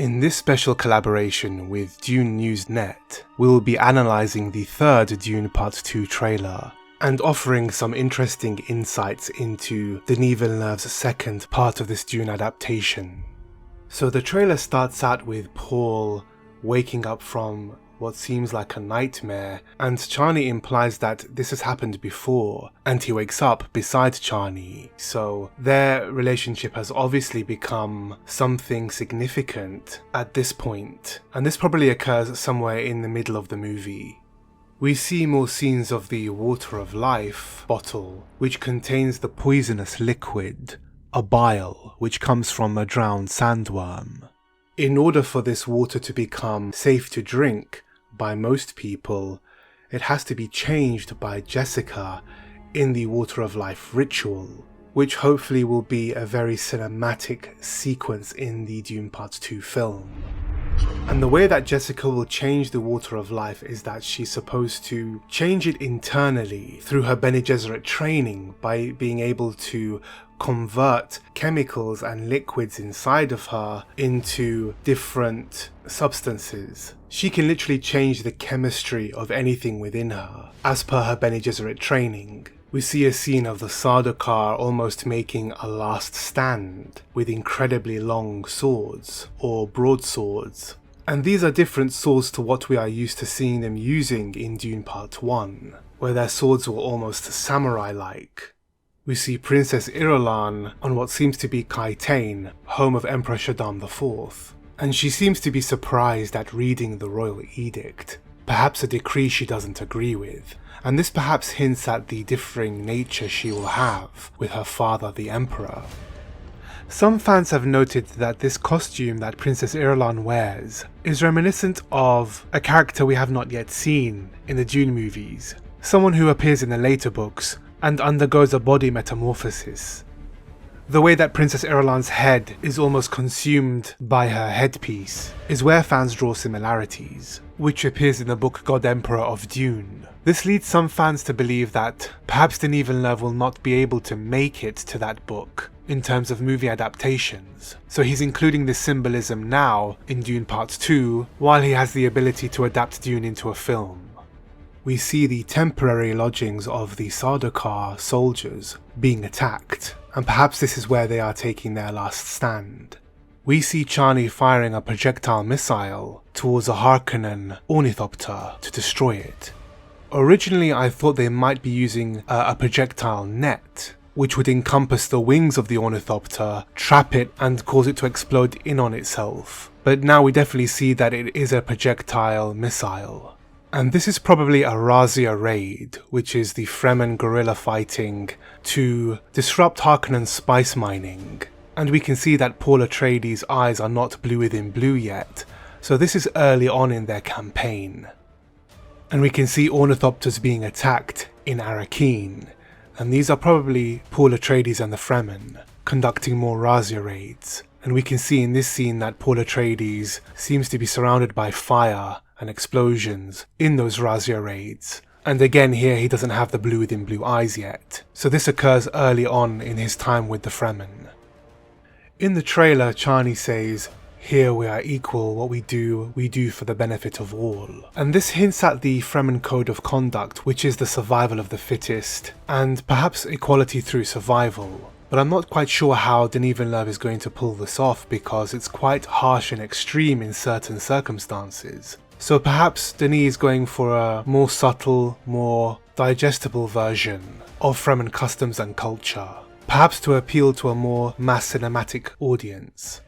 In this special collaboration with Dune News.net, we will be analysing the third Dune Part 2 trailer and offering some interesting insights into Denis Villeneuve's second part of this Dune adaptation. So the trailer starts out with Paul waking up from what seems like a nightmare, and Chani implies that this has happened before, and he wakes up beside Chani, so their relationship has obviously become something significant at this point, and this probably occurs somewhere in the middle of the movie. We see more scenes of the Water of Life bottle, which contains the poisonous liquid, a bile, which comes from a drowned sandworm. In order for this water to become safe to drink by most people, it has to be changed by Jessica in the Water of Life ritual, which hopefully will be a very cinematic sequence in the Dune Part 2 film. And the way that Jessica will change the Water of Life is that she's supposed to change it internally through her Bene Gesserit training by being able to convert chemicals and liquids inside of her into different substances. She can literally change the chemistry of anything within her, as per her Bene Gesserit training. We see a scene of the Sardaukar almost making a last stand with incredibly long swords, or broadswords. And these are different swords to what we are used to seeing them using in Dune Part 1, where their swords were almost samurai-like. We see Princess Irulan on what seems to be Kaitainn, home of Emperor Shaddam IV, and she seems to be surprised at reading the royal edict, perhaps a decree she doesn't agree with, and this perhaps hints at the differing nature she will have with her father the Emperor. Some fans have noted that this costume that Princess Irulan wears is reminiscent of a character we have not yet seen in the Dune movies, someone who appears in the later books and undergoes a body metamorphosis. The way that Princess Irulan's head is almost consumed by her headpiece is where fans draw similarities, which appears in the book God Emperor of Dune. This leads some fans to believe that perhaps Denis Villeneuve will not be able to make it to that book in terms of movie adaptations, so he's including this symbolism now in Dune Part 2 while he has the ability to adapt Dune into a film. We see the temporary lodgings of the Sardaukar soldiers being attacked, and perhaps this is where they are taking their last stand. We see Chani firing a projectile missile towards a Harkonnen ornithopter to destroy it. Originally I thought they might be using a projectile net, which would encompass the wings of the ornithopter, trap it and cause it to explode in on itself, but now we definitely see that it is a projectile missile. And this is probably a razzia raid, which is the Fremen guerrilla fighting to disrupt Harkonnen's spice mining. And we can see that Paul Atreides' eyes are not blue within blue yet, so this is early on in their campaign. And we can see ornithopters being attacked in Arrakeen, and these are probably Paul Atreides and the Fremen conducting more razzia raids. And we can see in this scene that Paul Atreides seems to be surrounded by fire and explosions in those razzia raids. And again here he doesn't have the blue within blue eyes yet, so this occurs early on in his time with the Fremen. In the trailer, Chani says, "Here we are equal, what we do for the benefit of all." And this hints at the Fremen code of conduct, which is the survival of the fittest, and perhaps equality through survival. But I'm not quite sure how Denis Villeneuve is going to pull this off because it's quite harsh and extreme in certain circumstances. So perhaps Denis is going for a more subtle, more digestible version of Fremen customs and culture, perhaps to appeal to a more mass cinematic audience.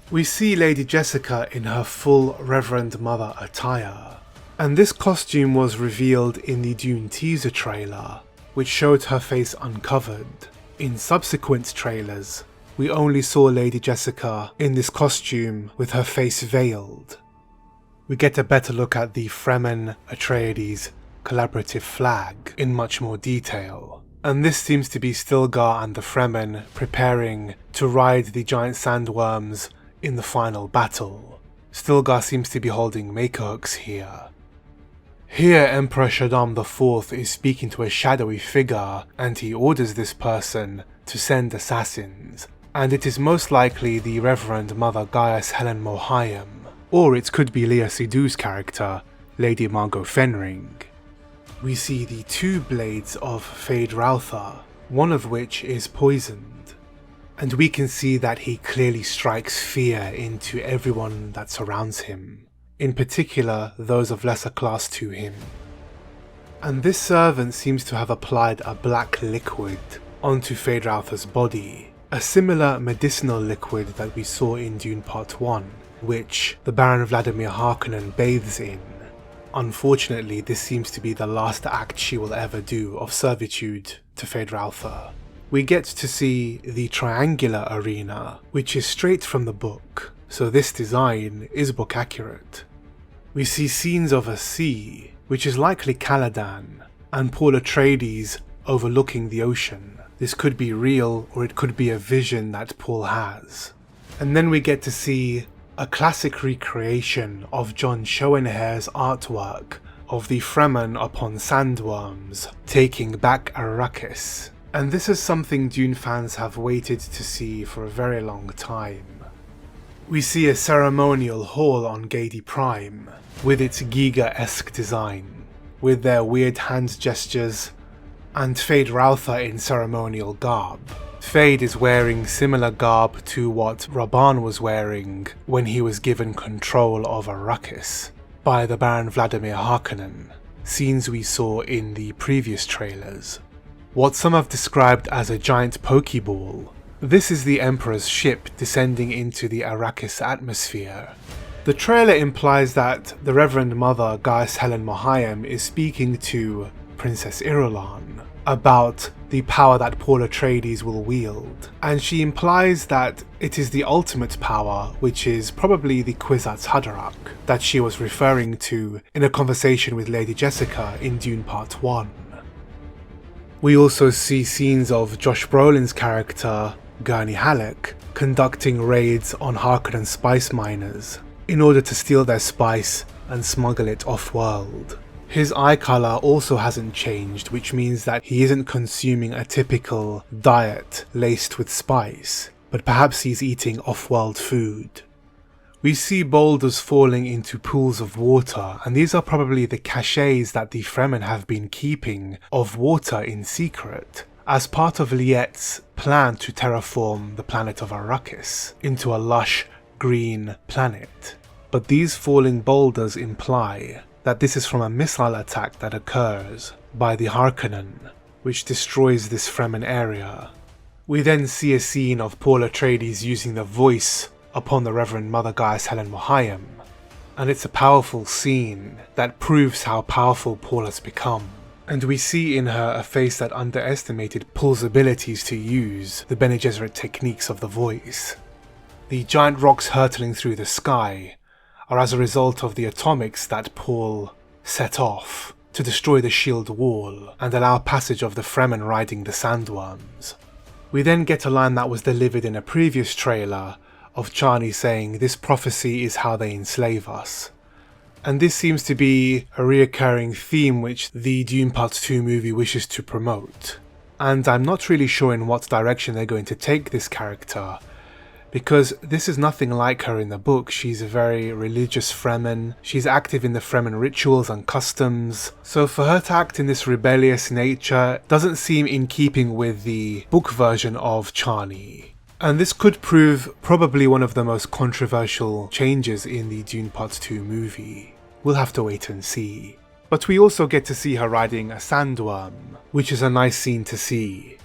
We see Lady Jessica in her full Reverend Mother attire, and this costume was revealed in the Dune teaser trailer, which showed her face uncovered. In subsequent trailers, we only saw Lady Jessica in this costume with her face veiled. We get a better look at the Fremen Atreides collaborative flag in much more detail, and this seems to be Stilgar and the Fremen preparing to ride the giant sandworms in the final battle. Stilgar seems to be holding maker hooks here. Here Emperor Shaddam IV is speaking to a shadowy figure, and he orders this person to send assassins. and it is most likely the Reverend Mother Gaius Helen Mohayim, or it could be Lea Seydoux' character, Lady Margot Fenring. We see the two blades of Feyd-Rautha, one of which is poisoned, and we can see that he clearly strikes fear into everyone that surrounds him, in particular those of lesser class to him. And this servant seems to have applied a black liquid onto Feyd-Rautha's body, a similar medicinal liquid that we saw in Dune Part 1, which the Baron Vladimir Harkonnen bathes in. Unfortunately, this seems to be the last act she will ever do of servitude to Feyd-Rautha. We get to see the triangular arena, which is straight from the book, so this design is book accurate. We see scenes of a sea, which is likely Caladan, and Paul Atreides overlooking the ocean. This could be real, or it could be a vision that Paul has. And then we get to see a classic recreation of John Schoenherr's artwork of the Fremen upon sandworms taking back Arrakis. And this is something Dune fans have waited to see for a very long time. We see a ceremonial hall on Gadi Prime, with its Giga-esque design, with their weird hand gestures, and Feyd-Rautha in ceremonial garb. Feyd is wearing similar garb to what Rabban was wearing when he was given control of Arrakis by the Baron Vladimir Harkonnen, scenes we saw in the previous trailers. What some have described as a giant Pokeball, this is the Emperor's ship descending into the Arrakis atmosphere. The trailer implies that the Reverend Mother Gaius Helen Mohayim is speaking to Princess Irulan about the power that Paul Atreides will wield, and she implies that it is the ultimate power, which is probably the Kwisatz Haderach, that she was referring to in a conversation with Lady Jessica in Dune Part 1. We also see scenes of Josh Brolin's character, Gurney Halleck, conducting raids on Harkonnen spice miners in order to steal their spice and smuggle it off-world. His eye colour also hasn't changed, which means that he isn't consuming a typical diet laced with spice, but perhaps he's eating off-world food. We see boulders falling into pools of water, and these are probably the caches that the Fremen have been keeping of water in secret, as part of Liet's plan to terraform the planet of Arrakis into a lush, green planet. But these falling boulders imply that this is from a missile attack that occurs by the Harkonnen, which destroys this Fremen area. We then see a scene of Paul Atreides using the voice upon the Reverend Mother Gaius Helen Mohayim, and it's a powerful scene that proves how powerful Paul has become. And we see in her a face that underestimated Paul's abilities to use the Bene Gesserit techniques of the voice. The giant rocks hurtling through the sky are as a result of the atomics that Paul set off to destroy the shield wall and allow passage of the Fremen riding the sandworms. We then get a line that was delivered in a previous trailer of Chani saying, "This prophecy is how they enslave us." And this seems to be a reoccurring theme which the Dune Part 2 movie wishes to promote. And I'm not really sure in what direction they're going to take this character, because this is nothing like her in the book. She's a very religious Fremen, she's active in the Fremen rituals and customs, so for her to act in this rebellious nature doesn't seem in keeping with the book version of Chani. And this could prove probably one of the most controversial changes in the Dune Part 2 movie. We'll have to wait and see. But we also get to see her riding a sandworm, which is a nice scene to see.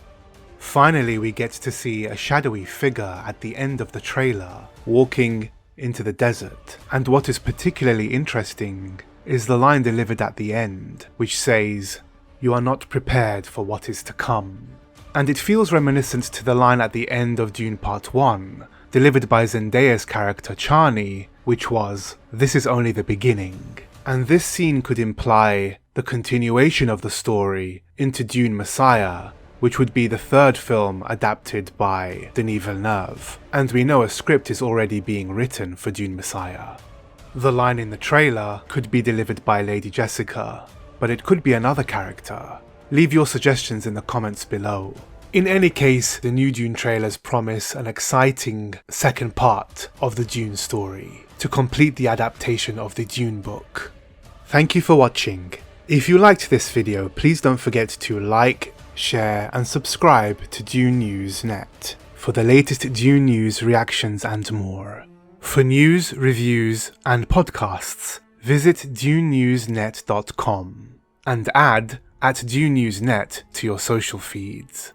Finally, we get to see a shadowy figure at the end of the trailer, walking into the desert. And what is particularly interesting is the line delivered at the end, which says, "You are not prepared for what is to come." And it feels reminiscent to the line at the end of Dune Part 1, delivered by Zendaya's character Chani, which was, "This is only the beginning." And this scene could imply the continuation of the story into Dune Messiah, which would be the third film adapted by Denis Villeneuve, and we know a script is already being written for Dune Messiah. The line in the trailer could be delivered by Lady Jessica, but it could be another character. Leave your suggestions in the comments below. In any case, the new Dune trailers promise an exciting second part of the Dune story to complete the adaptation of the Dune book. Thank you for watching. If you liked this video, please don't forget to like, share and subscribe to Dune News Net for the latest Dune news, reactions and more. For news, reviews and podcasts, visit dunenewsnet.com and add @DuneNewsNet to your social feeds.